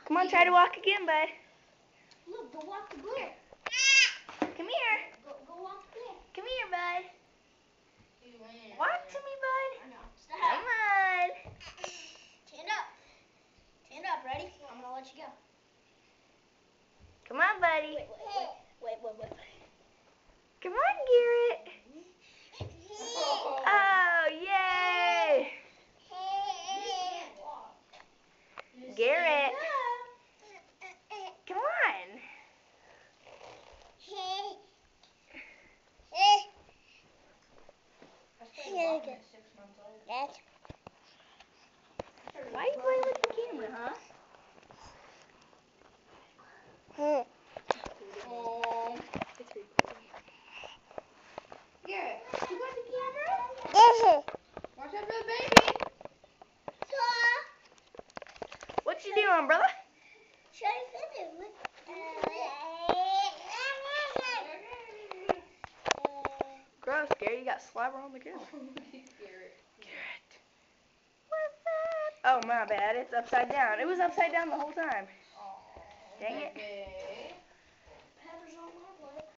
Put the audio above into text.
Come on, try to walk again, bud. Look, go walk the bear. Come here. Go walk the bear. Come here, bud. Walk to me, bud. I know. Stop. Come on. Stand up. Stand up. Ready? I'm gonna let you go. Come on, buddy. Wait. Come on, Garrett. Oh, yay. Garrett. Come on. Why are you playing with the camera, huh? Garrett, you got the camera? Watch out for the baby. What you doing, brother? Gross, Garrett. You got slobber on the camera. Garrett. What's up? Oh, my bad. It's upside down. It was upside down the whole time. Oh, Dang it. baby.